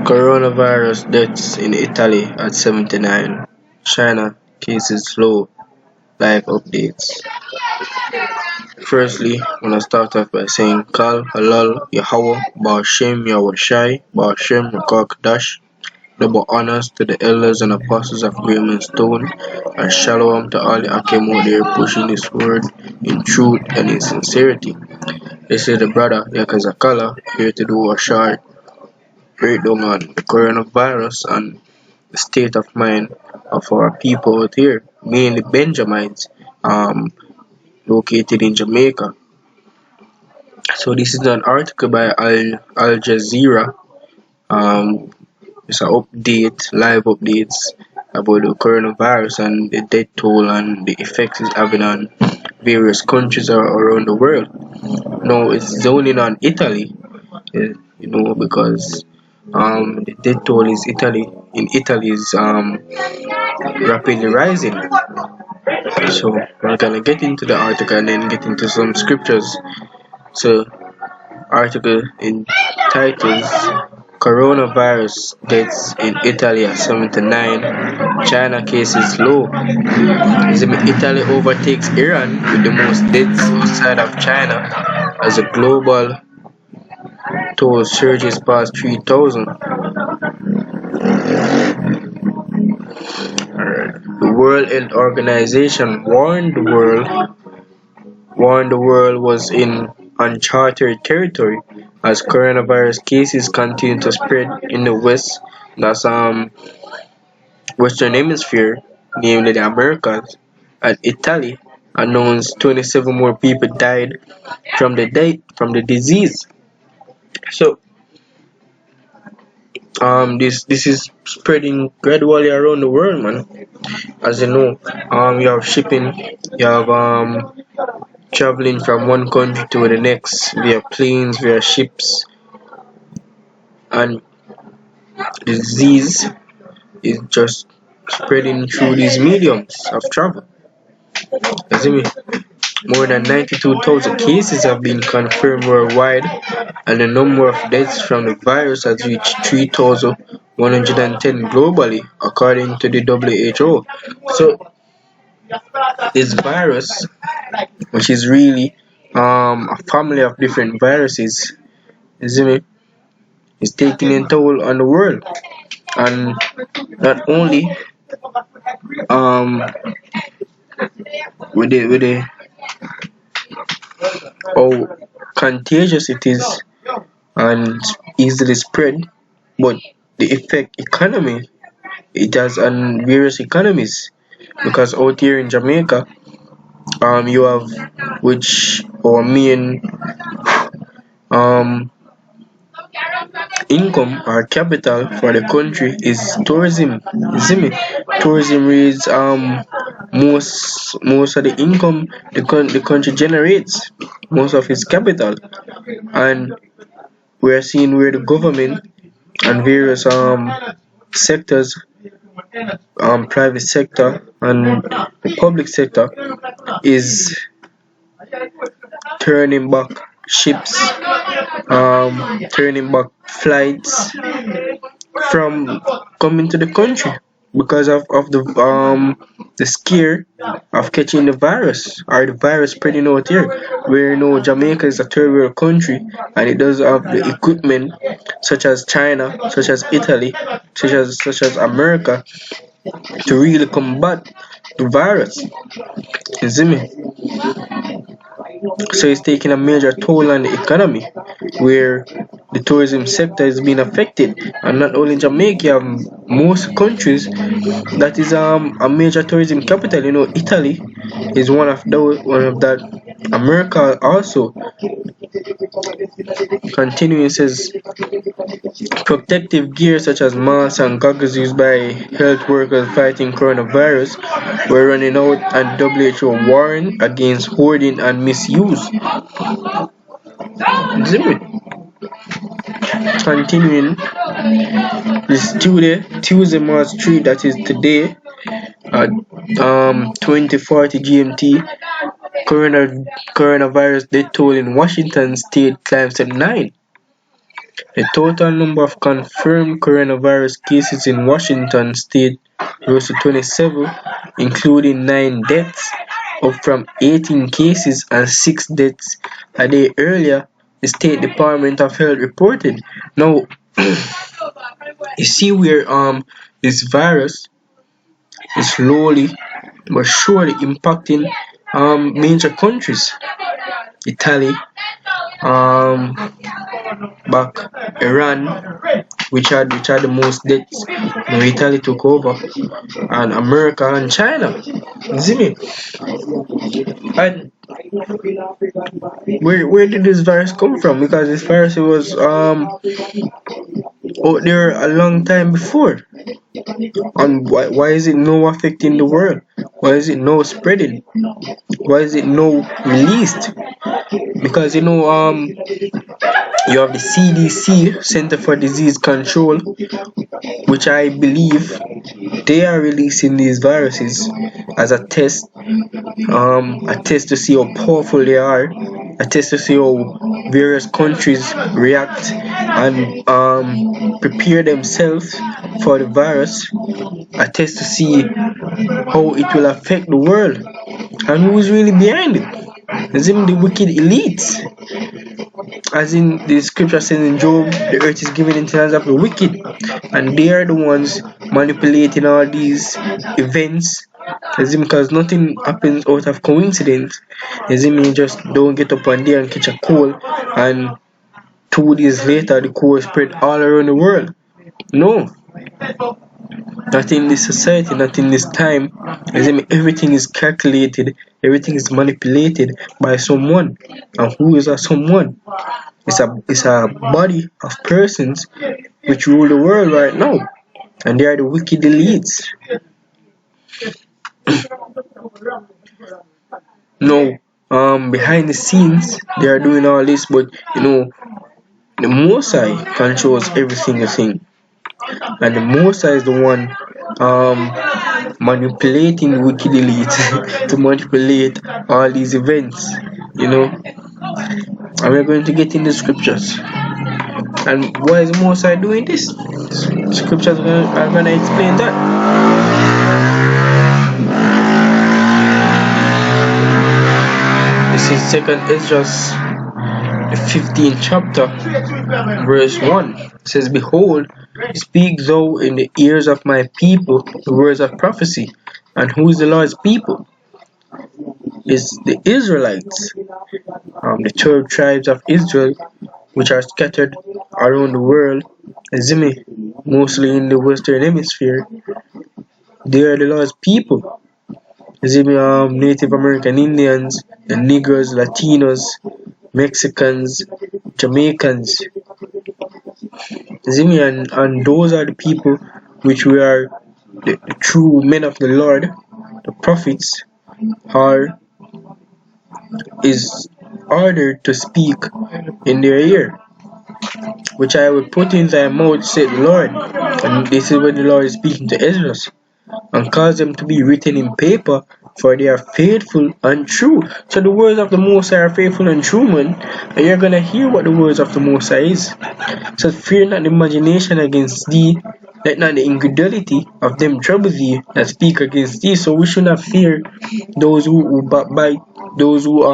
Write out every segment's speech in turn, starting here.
Coronavirus deaths in Italy at 79. China cases low. Live updates. Firstly, I wanna start off by saying Kal Halal Yahweh Ba'Shem Yahweh Shai Ba'Shem Rakak double honors to the elders and apostles of Graham Stone, and shalom to all the Akim out there pushing this word in truth and in sincerity. This is the brother Yakazakala here to do a short breakdown on the coronavirus and the state of mind of our people out here, mainly Benjamites, located in Jamaica. So this is an article by Al Jazeera. It's an update, live updates about the coronavirus and the death toll and the effects it's having on various countries around the world. No, it's zoning on Italy, because the death toll is Italy in Italy is rapidly rising. So we're gonna get into the article and then get into some scriptures. So article entitles Coronavirus deaths in Italy at 79, China cases low. Italy overtakes Iran with the most deaths outside of China as the global toll surges past 3,000. The World Health Organization warned the world was in uncharted territory as coronavirus cases continue to spread in the Western Hemisphere, namely the Americas, and Italy announced 27 more people died from the disease. So this is spreading gradually around the world, man. As you know, you have shipping, you have traveling from one country to the next via planes, via ships, and the disease is just spreading through these mediums of travel. You see me? More than 92,000 cases have been confirmed worldwide, and the number of deaths from the virus has reached 3,110 globally, according to the WHO. So, this virus, which is really a family of different viruses, you see me, is taking a toll on the world, and not only um with the how contagious it is and easily spread, but the effect economy it has on various economies. Because out here in Jamaica, you have which our main um income or capital for the country is tourism. You see me? Tourism is most of the income the country generates, most of its capital, and we are seeing where the government and various sectors, private sector and the public sector, is turning back ships, turning back flights from coming to the country because of the scare of catching the virus or the virus spreading out here. Where Jamaica is a third world country and it does have the equipment such as China, such as Italy, such as America to really combat the virus. You see me? So it's taking a major toll on the economy, where the tourism sector is being affected, and not only Jamaica, you have most countries that is a major tourism capital. Italy is one of that. America also continuing says protective gear such as masks and goggles used by health workers fighting coronavirus were running out, and WHO warned against hoarding and misuse. Exhibit. Continuing this Tuesday, March 3, that is today, at 2040 GMT, coronavirus death toll in Washington state climbs to 9. The total number of confirmed coronavirus cases in Washington state rose to 27, including 9 deaths, up from 18 cases and 6 deaths a day earlier, the State Department of Health reported. Now, you see where this virus is slowly but surely impacting major countries. Italy, um, back Iran, which are the most deaths. Italy took over, and America and China. You see me? And where did this virus come from? Because this virus was out there a long time before. And why is it now affecting the world? Why is it now spreading? Why is it now released? Because you have the CDC, Center for Disease Control, which I believe they are releasing these viruses as a test to see how powerful they are, a test to see how various countries react and prepare themselves for the virus, a test to see how it will affect the world and who is really behind it. As in the wicked elites. As in the scripture says in Job, the earth is given into the hands of the wicked, and they are the ones manipulating all these events. As in, because nothing happens out of coincidence. As in, you just don't get up one day and catch a cold, and 2 days later the cold spread all around the world. No, not in this society, not in this time. As in, everything is calculated, everything is manipulated by someone, and who is that someone? It's a body of persons which rule the world right now, and they are the wicked elites. No, behind the scenes they are doing all this, but the Most High controls every single thing, and the Most High is the one manipulating the wicked elite to manipulate all these events. And we're going to get in the scriptures. And why is Most High doing this? Scriptures are going to explain that. This is 2nd Ezra, the 15th chapter, verse 1. It says, "Behold, speak thou in the ears of my people the words of prophecy." And who is the Lord's people? It's the Israelites, the 12 tribes of Israel, which are scattered around the world, mostly in the Western Hemisphere. They are the Lord's people. Native American Indians, the Negroes, Latinos, Mexicans, Jamaicans. And those are the people which we are the true men of the Lord, the prophets, is ordered to speak in their ear, which I will put in thy mouth, said the Lord. And this is what the Lord is speaking to Ezra, and cause them to be written in paper, for they are faithful and true. So the words of the Most High are faithful and true, man. And you're gonna hear what the words of the Most High is. So fear not the imagination against thee, let not the incredulity of them trouble thee that speak against thee. So we should not fear those who backbite, those who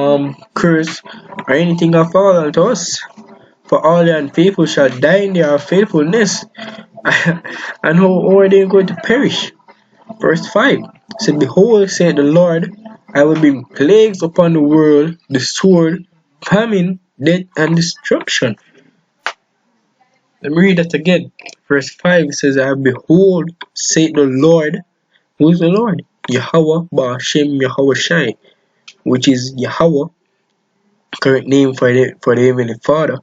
curse, or anything of all unto us. For all the unfaithful shall die in their unfaithfulness. And how are they going to perish? Verse 5 said, "Behold, said the Lord, I will bring plagues upon the world, the sword, famine, death, and destruction." Let me read that again. Verse 5 says, "Behold, said the Lord." Who is the Lord? Yahweh Ba'ashem Yahweh Shai, which is Yahweh, current name for the Heavenly Father.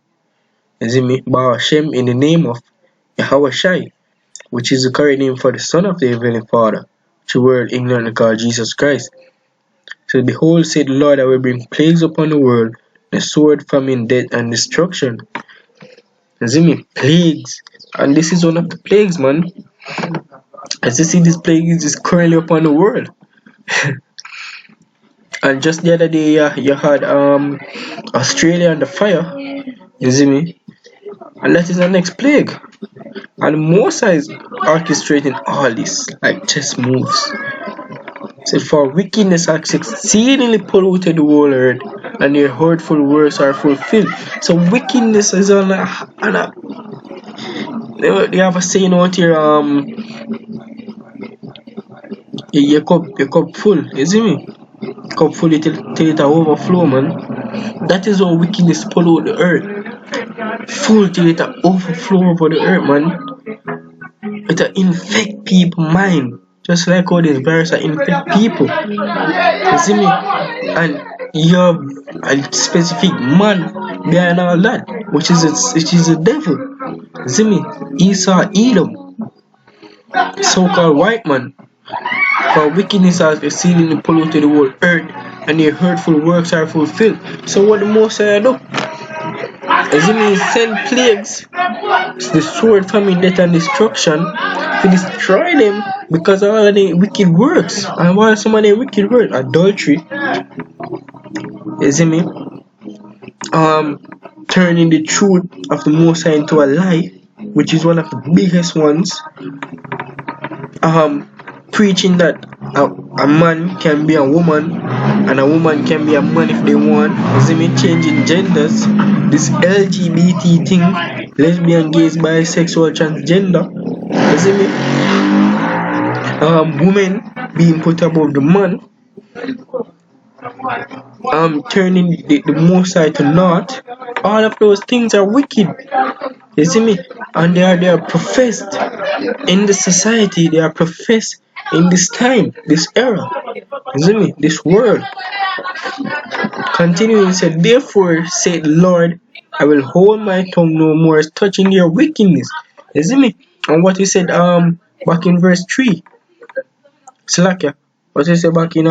Ba'ashem in the name of Yahweh Shai, which is the current name for the Son of the Heavenly Father, which the world ignorantly called Jesus Christ. So behold, said the Lord, I will bring plagues upon the world, the sword, famine, death, and destruction. Plagues. And this is one of the plagues, man. As you see, this plague is currently upon the world. And just the other day, you had Australia under fire. And that is the next plague. And Moses is orchestrating all this like chess moves. Said, for wickedness has exceedingly polluted the whole earth, and their hurtful works are fulfilled. So wickedness is on a they have a saying out here, your cup full, you see me? Cup full till it overflow, man. That is how wickedness pollute the earth. Full till it overflow over the earth, man. It infect people mind. Just like how this virus infect people. You see me? And you have a specific man behind all that, which is the devil. You see me? Esau Edom, so-called white man. For wickedness has exceedingly polluted the whole earth, and their hurtful works are fulfilled. So what the Messiah do? You see me? Send plagues, the sword, famine, death, and destruction to destroy them because of all of the wicked works. And what are some of the wicked works? Adultery. You see me? Turning the truth of the Messiah into a lie, which is one of the biggest ones. Preaching that a man can be a woman and a woman can be a man if they want. You see me? Changing genders, this LGBT thing, lesbian, gays, bisexual, transgender. You see me? Women being put above the man. Turning the Messiah to naught. All of those things are wicked. You see me? And they are professed in the society. They are professed in this time, this era. You see me? This world. Continuing said, therefore said the Lord, I will hold my tongue no more as touching your wickedness. You see me? And what he said back in verse 3. Slakia. What he said back in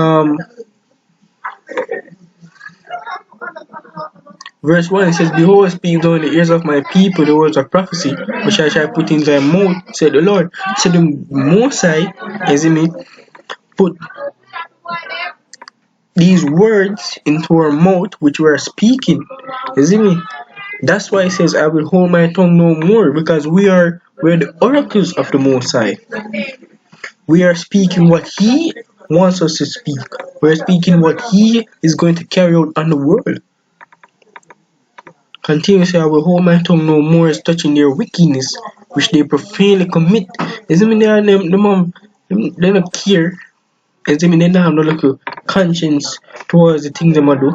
verse 1, it says, behold, speak thou in the ears of my people the words of prophecy, which I shall put in their mouth, said the Lord. So the Mosai, you see me, put these words into our mouth which we are speaking. You see me? That's why it says, I will hold my tongue no more, because we're the oracles of the Most High. We are speaking what He wants us to speak. We're speaking what He is going to carry out on the world. Continue to say, I will hold my tongue no more as touching their wickedness, which they profanely commit. You see me? They don't care. You see me? They don't have no little conscience towards the things they might do.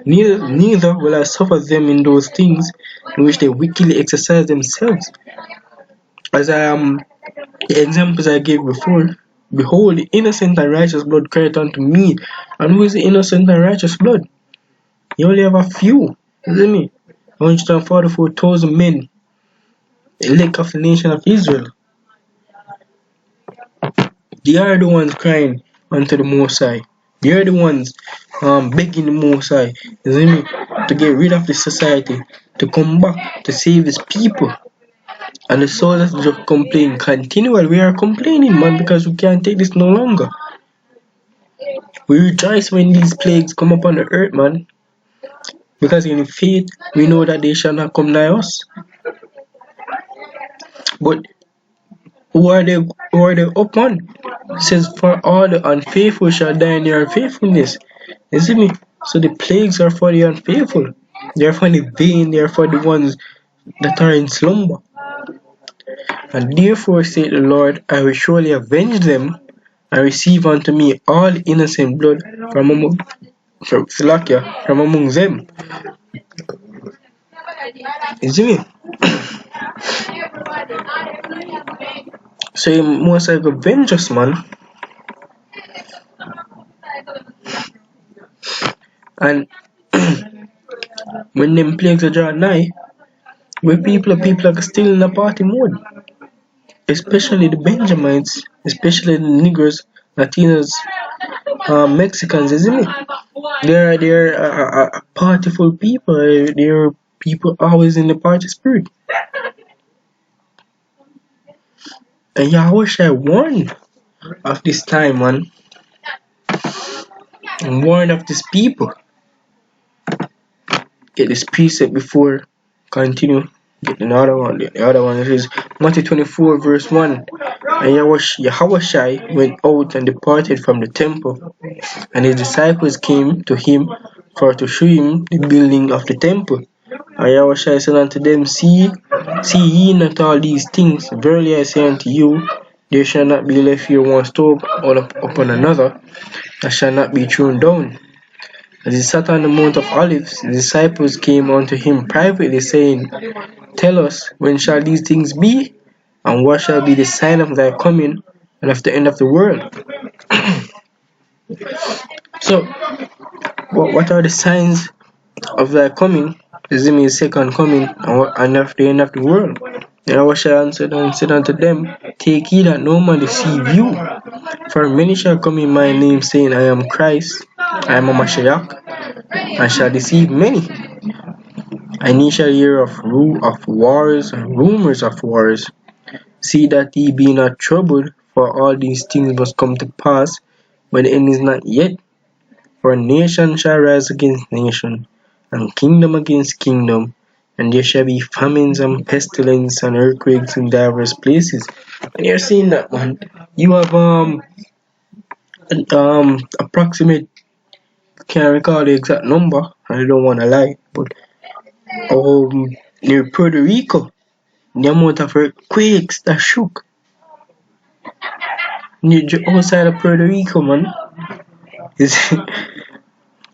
Neither will I suffer them in those things in which they wickedly exercise themselves. As the examples I gave before, behold, the innocent and righteous blood cried unto me. And who is the innocent and righteous blood? You only have a few, isn't me? 144,000 men, elect of the nation of Israel. They are the ones crying unto the Most High. They are the ones begging the Most High, isn't me, to get rid of the society, to come back, to save His people. And the soldiers just complain continually. We are complaining, man, because we can't take this no longer. We rejoice when these plagues come upon the earth, man, because in faith we know that they shall not come nigh us. But who are they upon? It says, for all the unfaithful shall die in their unfaithfulness. You see me? So the plagues are for the unfaithful. They are for the vain. They are for the ones that are in slumber. And therefore said the Lord, I will surely avenge them and receive unto me all innocent blood from among them. You see me? So you must have avenge us, man. And when them plagues are drawing nigh, where people are still in a party mode. Especially the Benjamites, especially the Negroes, Latinos, Mexicans, isn't it? They're a partyful people. They're people always in the party spirit. And Yahweh warned of this time, man. And warned of these people. Get this precept before continue The other one is Matthew 24 verse 1. And Yahushai went out and departed from the temple, and his disciples came to him for to show him the building of the temple. And Yahushua said unto them, See ye not all these things? Verily I say unto you, there shall not be left here one stone upon another, that shall not be thrown down. As he sat on the Mount of Olives, the disciples came unto him privately, saying, Tell us, when shall these things be? And what shall be the sign of thy coming and of the end of the world? So, what are the signs of thy coming? This is his second coming and of the end of the world. And Yahushua answered and said unto them, Take heed that no man deceive you. For many shall come in my name, saying, I am Christ, I am a Mashiach, and shall deceive many. And ye shall hear of wars and rumors of wars. See that ye be not troubled, for all these things must come to pass, but the end is not yet. For nation shall rise against nation, and kingdom against kingdom, and there shall be famines and pestilence and earthquakes in diverse places. And you're seeing that, man. You have approximate, can't recall the exact number, I don't want to lie, but near Puerto Rico, the amount of earthquakes that shook outside of Puerto Rico, man. Is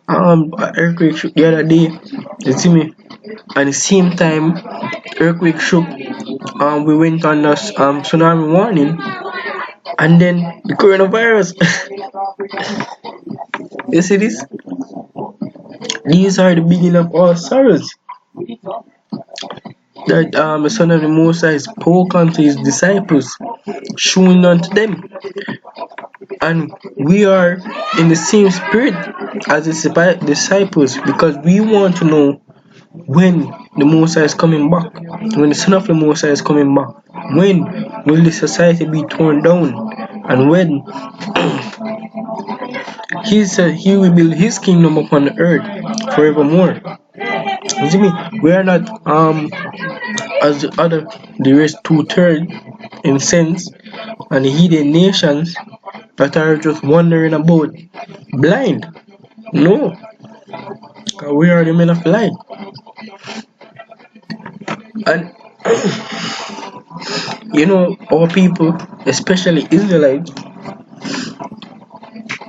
earthquake shook the other day. You see me? At the same time, earthquake shook. We went on the tsunami warning, and then the coronavirus. You see this? These are the beginning of all sorrows. That the Son of the Most High spoke unto his disciples, showing unto them. And we are in the same spirit as the disciples, because we want to know when the Most High is coming back, when the Son of the Most High is coming back. When will the society be torn down, and when he will build his kingdom upon the earth forevermore. You see me? We are not as the rest 2/3 in sense, and the hidden nations that are just wandering about blind. No, we are the men of light. And our people, especially Israelites,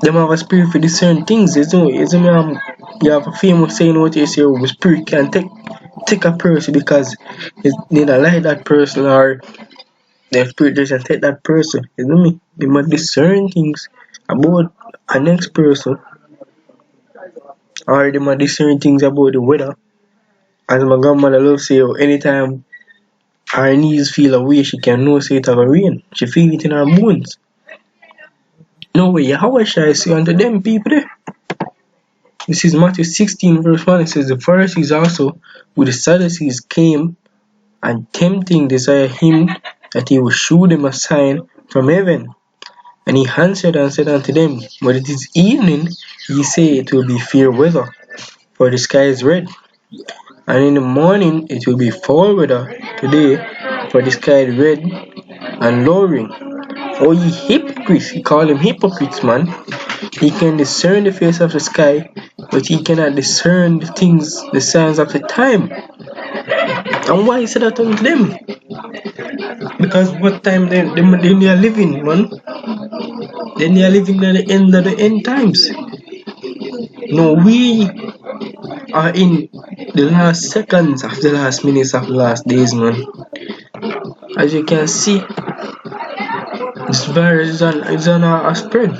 them have a spirit for discern things. You have a famous saying what you say, the spirit can take a person because they don't like that person, or the spirit doesn't take that person. You know me? They must discern things about a next person, or they must discern things about the weather. As my grandmother loves to say, anytime her knees feel a way, she can know say it have a rain. She feel it in her bones. No way, how shall I say unto them people there? This is Matthew 16 verse 1. It says, The Pharisees also with the Sadducees came, and tempting desired him that he would shew them a sign from heaven. And he answered and said unto them, But it is evening, ye say it will be fair weather, for the sky is red. And in the morning it will be foul weather today, for the sky is red and lowering. Oh, ye hypocrites! He called them hypocrites, man. He can discern the face of the sky, but he cannot discern the signs of the time. And why he said that unto them? Because what time they are living, man? Then they are living at the end of the end times. No, we are in the last seconds of the last minutes of the last days, man. As you can see, this virus is on a spread.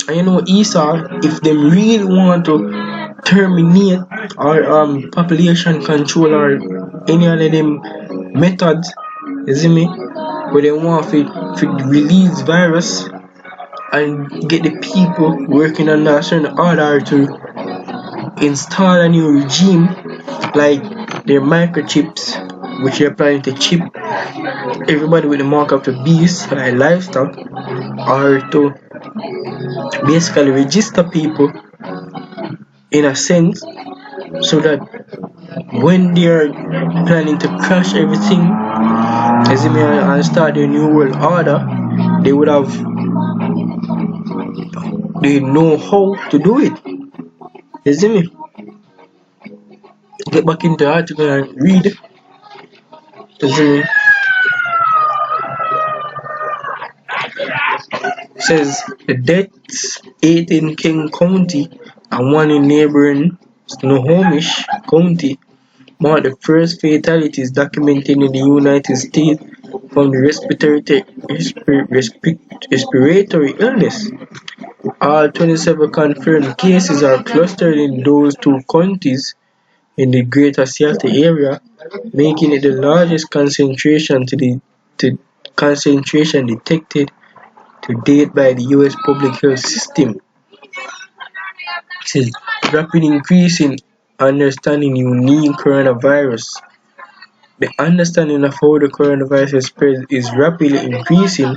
And Esau, if they really want to terminate or population control or any of them methods, you see me, where they want to release virus and get the people working on a certain order to install a new regime, like their microchips, which they're planning to chip everybody with the mark of the beast, like livestock, or to basically register people in a sense, so that when they're planning to crash everything, as in and start the new world order, they would have they know how to do it. You see me? Get back into the article and read. You see me? Says the deaths 8 in King County and 1 in neighboring Snohomish County mark the first fatalities documented in the United States from the respiratory illness. All 27 confirmed cases are clustered in those two counties in the Greater Seattle area, making it the largest to concentration detected to date by the U.S. public health system. It says rapid increase in understanding unique coronavirus. The understanding of how the coronavirus spreads is rapidly increasing,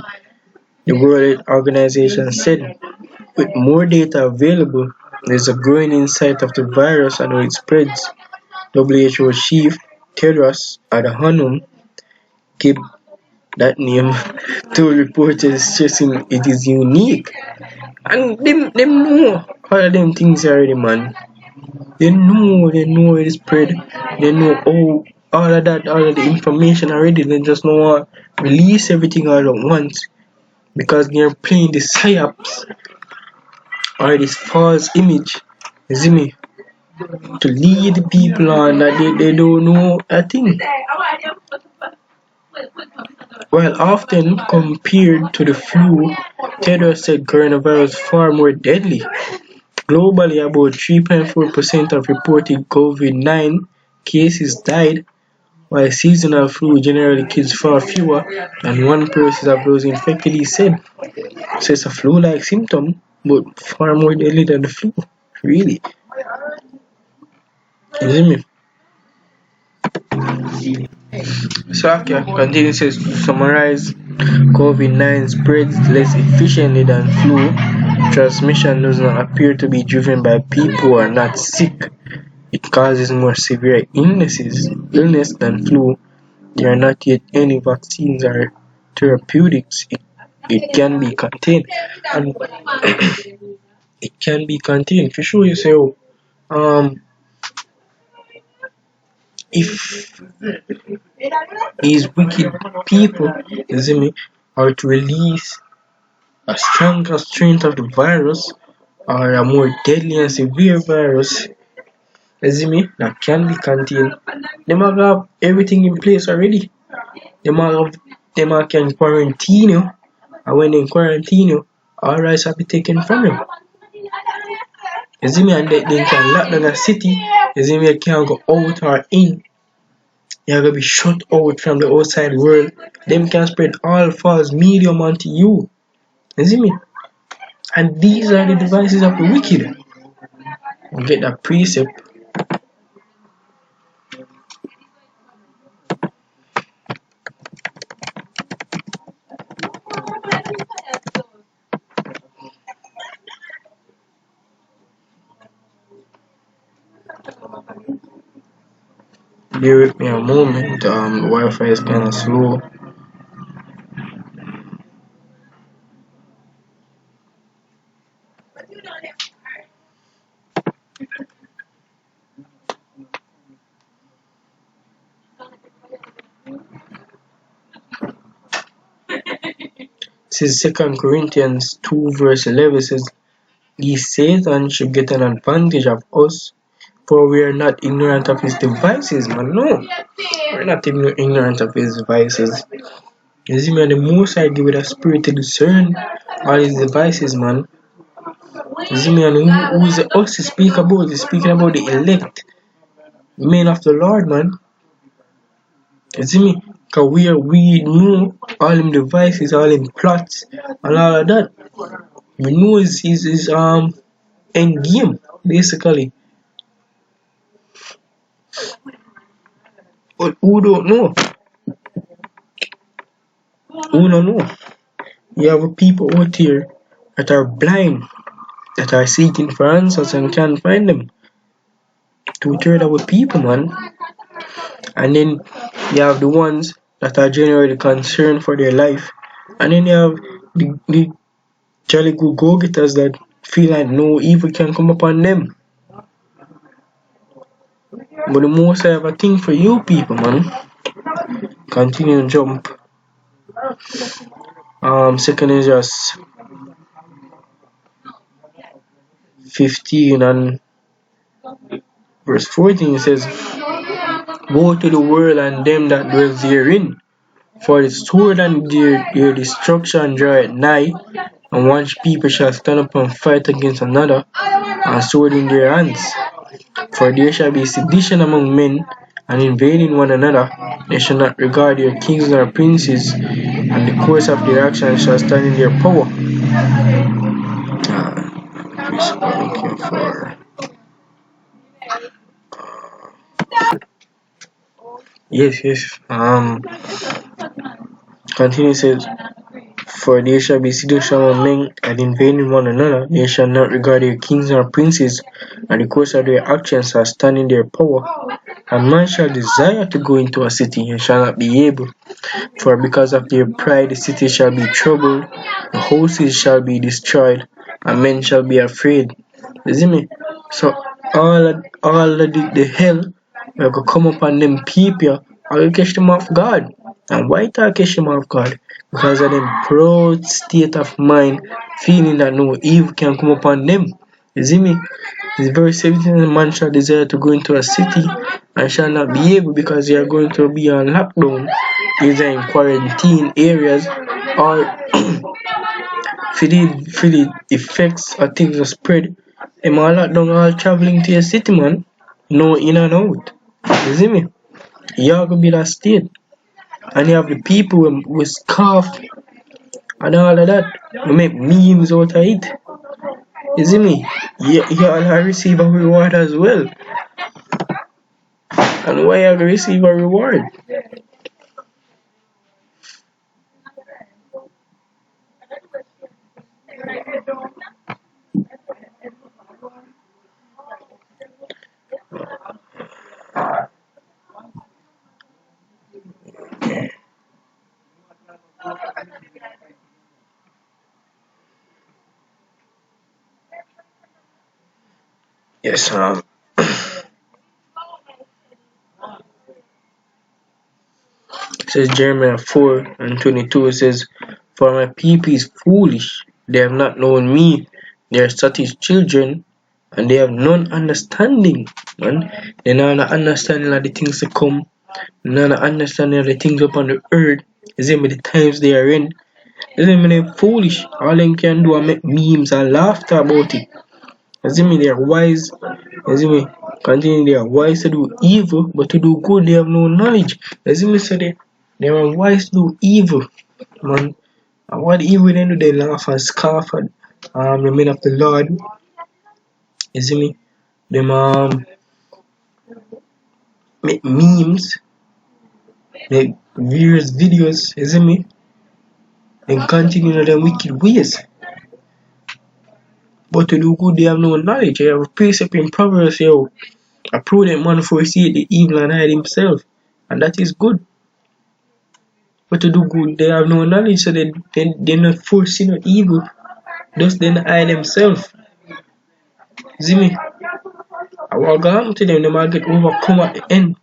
the World Health Organization said. With more data available, there's a growing insight of the virus and how it spreads. WHO Chief Tedros Adhanom gave that name to reporters, stressing it is unique. And them know all of them things already, man. They know it spread. They know all of that, all of the information already. They just know how to release everything all at once because they're playing the psyops or this false image, you see me, to lead the people on that they don't know a thing. While often compared to the flu, Tedros said coronavirus is far more deadly. Globally, about 3.4% of reported COVID-19 cases died, while seasonal flu generally kills far fewer than 1% of those infected, he said. So it's a flu-like symptom, but far more deadly than the flu. Really. You see me? So okay, continues to summarize COVID-19 spreads less efficiently than flu. Transmission does not appear to be driven by people who are not sick. It causes more severe illness than flu. There are not yet any vaccines or therapeutics. It can be contained. And it can be contained. For sure you say, if these wicked people, you see me, are to release a stronger strain of the virus or a more deadly and severe virus, you see me, that can be contained, they might have everything in place already. They can quarantine you, and when they quarantine you, all rights will be taken from you. You see me, and they can lock down a city, you see me, you can't go out or in. You're gonna be shut out from the outside world. Them can spread all false medium onto you. You see me? And these are the devices of the wicked. Get that precept. Bear with me a moment. Wi-Fi is kind of slow. This is 2 Corinthians 2 verse 11 says, "Lest Satan should get an advantage of us, for we are not ignorant of his devices," man. No, we're not ignorant of his devices. You see me, and the most I give it a spirit to discern all his devices, man. You see me, and who is us to speak about? He's speaking about the elect, men of the Lord, man. You see me? Because we know all him devices, all him plots, and all of that. We know his end game, basically. But who don't know? Who don't know? You have people out here that are blind, that are seeking for answers and can't find them. 2/3 of the people, man. And then you have the ones that are generally concerned for their life. And then you have the jolly good go-getters that feel like no evil can come upon them. But the most I have a thing for you people, man. Continue to jump. Second is just 15 and verse 14 says, "Woe to the world and them that dwell therein, for the sword and their destruction draweth nigh, and one people shall stand up and fight against another, and sword in their hands. For there shall be sedition among men, and invading one another. They shall not regard their kings nor princes, and the course of their actions shall stand in their power." Looking for. Yes. Continue says, "For there shall be seduction among men, and invading one another. They shall not regard their kings nor princes, and the course of their actions shall stand in their power. And man shall desire to go into a city, and shall not be able. For because of their pride the city shall be troubled, the houses shall be destroyed, and men shall be afraid." You see me? So all of the hell will go come upon them people, I will catch them off guard. And why I catch them off guard? Because of them proud state of mind, feeling that no evil can come upon them. You see me? It's very 17, a man shall desire to go into a city and shall not be able because they are going to be on lockdown, either in quarantine areas or for the effects of things are spread. Them all lockdown, all traveling to a city, man. No in and out. You see me? You are gonna be that state. And you have the people who scoff and all of that. We make memes out of it. You see me? You all receive a reward as well. And why you receive a reward? Yes, it says Jeremiah 4:22, it says, "For my people is foolish, they have not known me, they are such children, and they have none understanding." Man, they have no understanding of the things to come, no understanding of the things upon the earth. You see me, the times they are in. You see me, they're foolish. All they can do is make memes and laughter about it. You see me, they are wise. You see me, continue, they are wise to do evil, but to do good they have no knowledge. You see me, so they are wise to do evil, man. And what evil they do, they laugh and scoff at the men of the Lord. You see me, them make memes, make various videos. You see me, and continue in them wicked ways. But to do good, they have no knowledge. They have a precept in Proverbs, a prudent man foreseeth the evil and hide himself, and that is good. But to do good, they have no knowledge, so they're not foreseeing no evil. Thus, they hide themselves. See me? I walk on to them, they might get overcome at the end.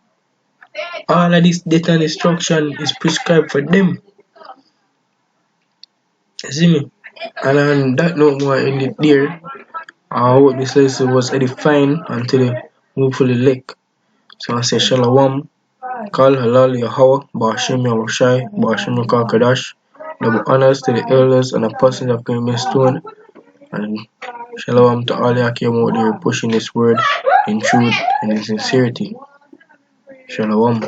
All of this death and destruction is prescribed for them. See me? And on that note, more in it there. I hope this lesson was edifying until the hopefully lick. So I say Shalom, Kal Halal Yahweh, Bashim Yahushai, Bashim Yakakadash. Double honors to the elders and apostles of King Stone, and Shalom to all the came out there pushing this word in truth and in sincerity. Shalom.